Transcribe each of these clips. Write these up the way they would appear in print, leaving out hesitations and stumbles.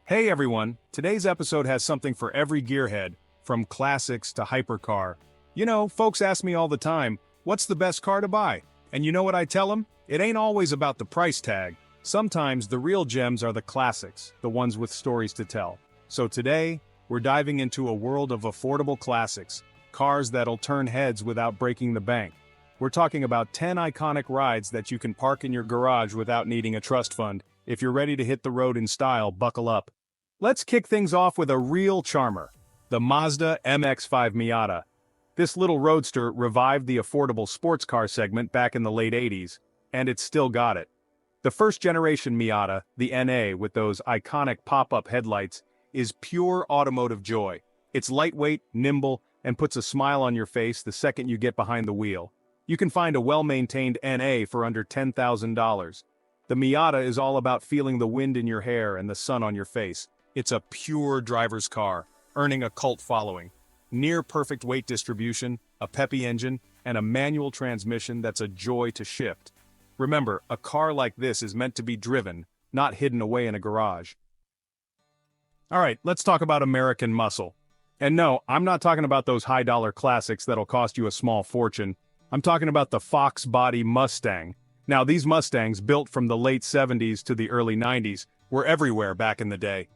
Hey everyone, today's episode has something for every gearhead, from classics to hypercar. Folks ask me all the time, what's the best car to buy? And you know what I tell them? It ain't always about the price tag. Sometimes the real gems are the classics, the ones with stories to tell. So today, we're diving into a world of affordable classics, cars that'll turn heads without breaking the bank. We're talking about 10 iconic rides that you can park in your garage without needing a trust fund. If you're ready to hit the road in style, buckle up. Let's kick things off with a real charmer, the Mazda MX-5 Miata. This little roadster revived the affordable sports car segment back in the late 80s, and it's still got it. The first-generation Miata, the NA with those iconic pop-up headlights, is pure automotive joy. It's lightweight, nimble, and puts a smile on your face the second you get behind the wheel. You can find a well-maintained NA for under $10,000. The Miata is all about feeling the wind in your hair and the sun on your face. It's a pure driver's car, earning a cult following. Near-perfect weight distribution, a peppy engine, and a manual transmission that's a joy to shift. Remember, a car like this is meant to be driven, not hidden away in a garage. Alright, let's talk about American muscle. And no, I'm not talking about those high-dollar classics that'll cost you a small fortune. I'm talking about the Fox body Mustang. Now, these Mustangs, built from the late 70s to the early 90s, were everywhere back in the day.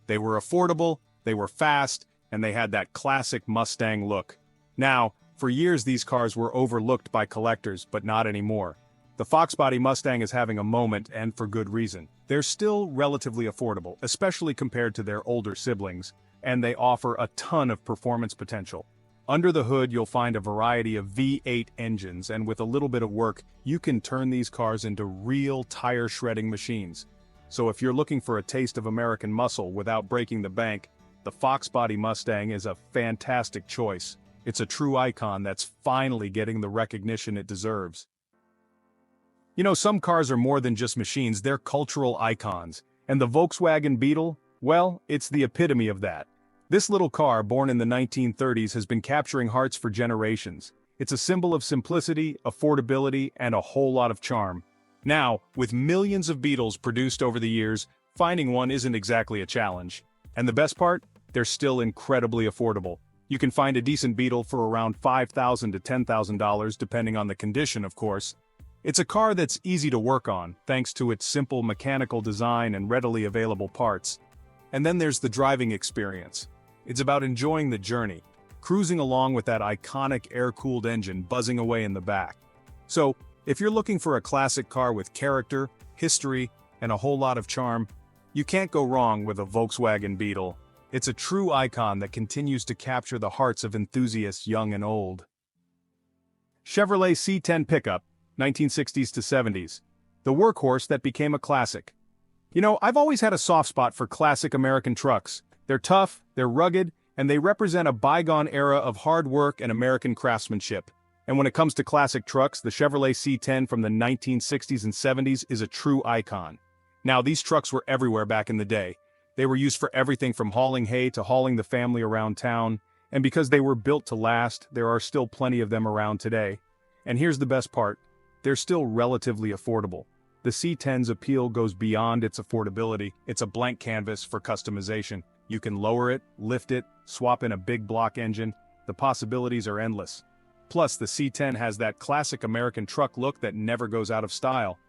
They were affordable, they were fast, and they had that classic Mustang look. Now, for years these cars were overlooked by collectors, but not anymore. The Fox body Mustang is having a moment, and for good reason. They're still relatively affordable, especially compared to their older siblings, and they offer a ton of performance potential. Under the hood, you'll find a variety of V8 engines, and with a little bit of work, you can turn these cars into real tire-shredding machines. So if you're looking for a taste of American muscle without breaking the bank, the Fox body Mustang is a fantastic choice. It's a true icon that's finally getting the recognition it deserves. Some cars are more than just machines, they're cultural icons. And the Volkswagen Beetle? Well, it's the epitome of that. This little car, born in the 1930s, has been capturing hearts for generations. It's a symbol of simplicity, affordability, and a whole lot of charm. Now, with millions of Beetles produced over the years, finding one isn't exactly a challenge. And the best part? They're still incredibly affordable. You can find a decent Beetle for around $5,000 to $10,000 depending on the condition, of course. It's a car that's easy to work on, thanks to its simple mechanical design and readily available parts. And then there's the driving experience. It's about enjoying the journey, cruising along with that iconic air-cooled engine buzzing away in the back. So, if you're looking for a classic car with character, history, and a whole lot of charm, you can't go wrong with a Volkswagen Beetle. It's a true icon that continues to capture the hearts of enthusiasts young and old. Chevrolet C10 pickup, 1960s to 70s. The workhorse that became a classic. I've always had a soft spot for classic American trucks. They're tough, they're rugged, and they represent a bygone era of hard work and American craftsmanship. And when it comes to classic trucks, the Chevrolet C10 from the 1960s and 70s is a true icon. Now, these trucks were everywhere back in the day. They were used for everything from hauling hay to hauling the family around town, and because they were built to last, there are still plenty of them around today. And here's the best part, they're still relatively affordable. The C10's appeal goes beyond its affordability. It's a blank canvas for customization. You can lower it, lift it, swap in a big block engine. The possibilities are endless. Plus, the C10 has that classic American truck look that never goes out of style.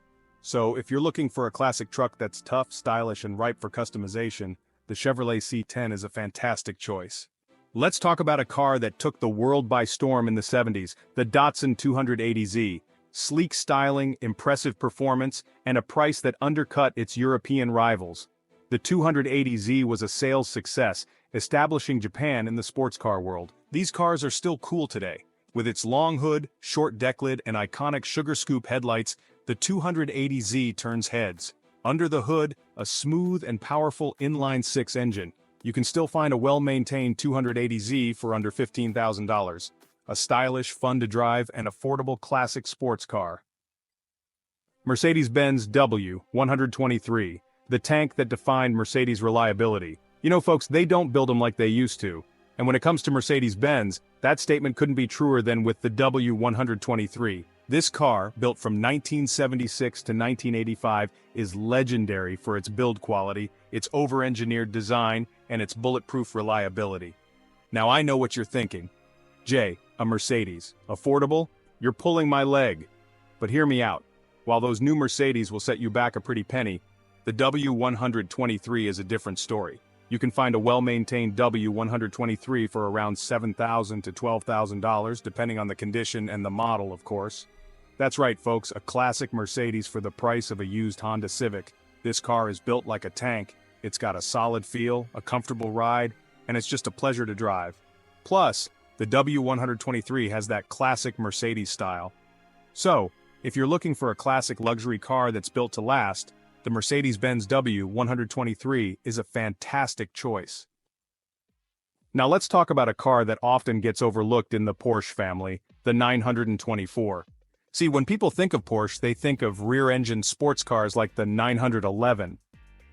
So, if you're looking for a classic truck that's tough, stylish, and ripe for customization, the Chevrolet C10 is a fantastic choice. Let's talk about a car that took the world by storm in the 70s, the Datsun 280Z. Sleek styling, impressive performance, and a price that undercut its European rivals. The 280Z was a sales success, establishing Japan in the sports car world. These cars are still cool today. With its long hood, short deck lid, and iconic sugar scoop headlights, the 280Z turns heads. Under the hood, a smooth and powerful inline-six engine. You can still find a well-maintained 280Z for under $15,000. A stylish, fun-to-drive, and affordable classic sports car. Mercedes-Benz W123. The tank that defined Mercedes' reliability. Folks, they don't build them like they used to. And when it comes to Mercedes-Benz, that statement couldn't be truer than with the W123. This car, built from 1976 to 1985, is legendary for its build quality, its over-engineered design, and its bulletproof reliability. Now I know what you're thinking. Jay, a Mercedes, affordable? You're pulling my leg. But hear me out. While those new Mercedes will set you back a pretty penny, the W123 is a different story. You can find a well-maintained W123 for around $7,000 to $12,000, depending on the condition and the model, of course. That's right, folks, a classic Mercedes for the price of a used Honda Civic. This car is built like a tank. It's got a solid feel, a comfortable ride, and it's just a pleasure to drive. Plus, the W123 has that classic Mercedes style. So, if you're looking for a classic luxury car that's built to last, the Mercedes-Benz W123 is a fantastic choice. Now let's talk about a car that often gets overlooked in the Porsche family, the 924. See, when people think of Porsche, they think of rear-engine sports cars like the 911.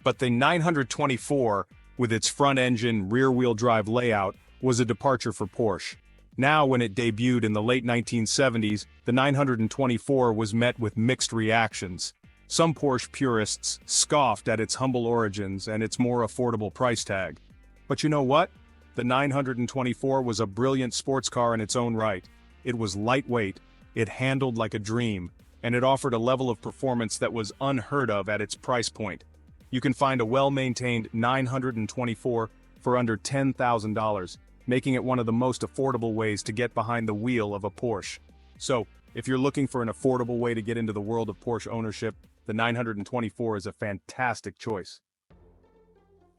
But the 924, with its front-engine, rear-wheel drive layout, was a departure for Porsche. Now, when it debuted in the late 1970s, the 924 was met with mixed reactions. Some Porsche purists scoffed at its humble origins and its more affordable price tag. But you know what? The 924 was a brilliant sports car in its own right. It was lightweight, it handled like a dream, and it offered a level of performance that was unheard of at its price point. You can find a well-maintained 924 for under $10,000, making it one of the most affordable ways to get behind the wheel of a Porsche. So, if you're looking for an affordable way to get into the world of Porsche ownership, the 924 is a fantastic choice.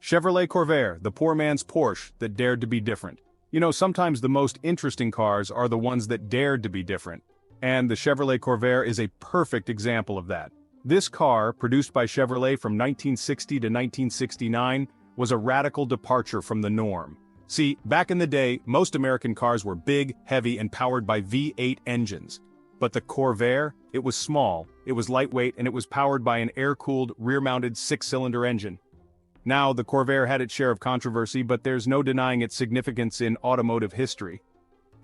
Chevrolet Corvair, the poor man's Porsche that dared to be different. You know, sometimes the most interesting cars are the ones that dared to be different. And the Chevrolet Corvair is a perfect example of that. This car, produced by Chevrolet from 1960 to 1969, was a radical departure from the norm. See, back in the day, most American cars were big, heavy, and powered by V8 engines. But the Corvair, it was small, it was lightweight, and it was powered by an air-cooled, rear-mounted six-cylinder engine. Now, the Corvair had its share of controversy, but there's no denying its significance in automotive history.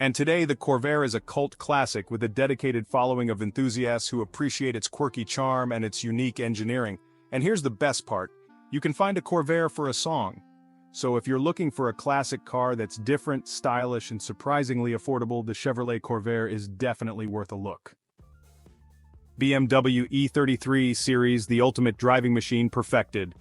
And today, the Corvair is a cult classic with a dedicated following of enthusiasts who appreciate its quirky charm and its unique engineering. And here's the best part. You can find a Corvair for a song. So if you're looking for a classic car that's different, stylish, and surprisingly affordable, the Chevrolet Corvair is definitely worth a look. BMW E33 series, the ultimate driving machine perfected.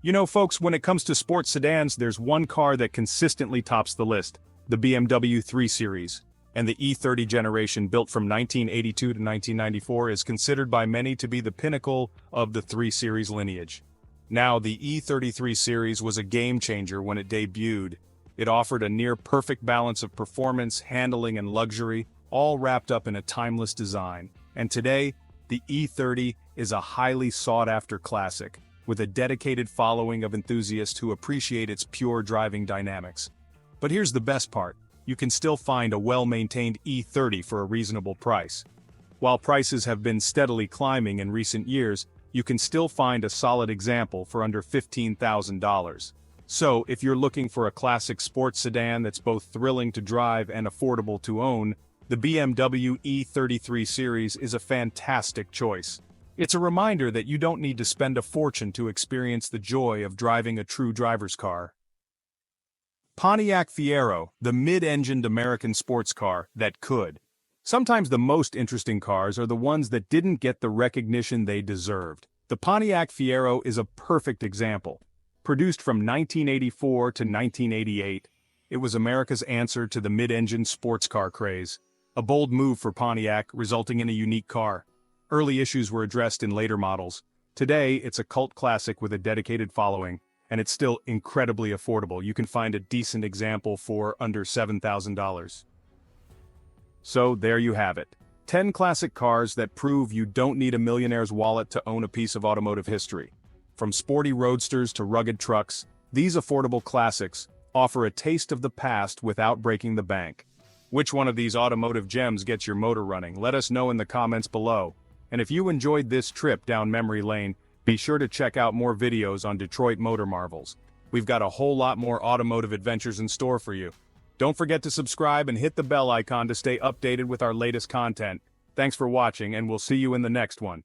You know, folks, when it comes to sports sedans, there's one car that consistently tops the list, the BMW 3 Series. And the E30 generation, built from 1982 to 1994, is considered by many to be the pinnacle of the 3 Series lineage. Now, the E33 series was a game-changer when it debuted. It offered a near-perfect balance of performance, handling, and luxury, all wrapped up in a timeless design. And today, the E30 is a highly sought-after classic, with a dedicated following of enthusiasts who appreciate its pure driving dynamics. But here's the best part. You can still find a well-maintained E30 for a reasonable price. While prices have been steadily climbing in recent years, you can still find a solid example for under $15,000. So, if you're looking for a classic sports sedan that's both thrilling to drive and affordable to own, the BMW E33 series is a fantastic choice. It's a reminder that you don't need to spend a fortune to experience the joy of driving a true driver's car. Pontiac Fiero, the mid-engined American sports car that could. Sometimes the most interesting cars are the ones that didn't get the recognition they deserved. The Pontiac Fiero is a perfect example. Produced from 1984 to 1988, it was America's answer to the mid-engine sports car craze. A bold move for Pontiac, resulting in a unique car. Early issues were addressed in later models. Today, it's a cult classic with a dedicated following, and it's still incredibly affordable. You can find a decent example for under $7,000. So there you have it. 10 classic cars that prove you don't need a millionaire's wallet to own a piece of automotive history. From sporty roadsters to rugged trucks, these affordable classics offer a taste of the past without breaking the bank. Which one of these automotive gems gets your motor running? Let us know in the comments below. And if you enjoyed this trip down memory lane, be sure to check out more videos on Detroit Motor Marvels. We've got a whole lot more automotive adventures in store for you. Don't forget to subscribe and hit the bell icon to stay updated with our latest content. Thanks for watching and we'll see you in the next one.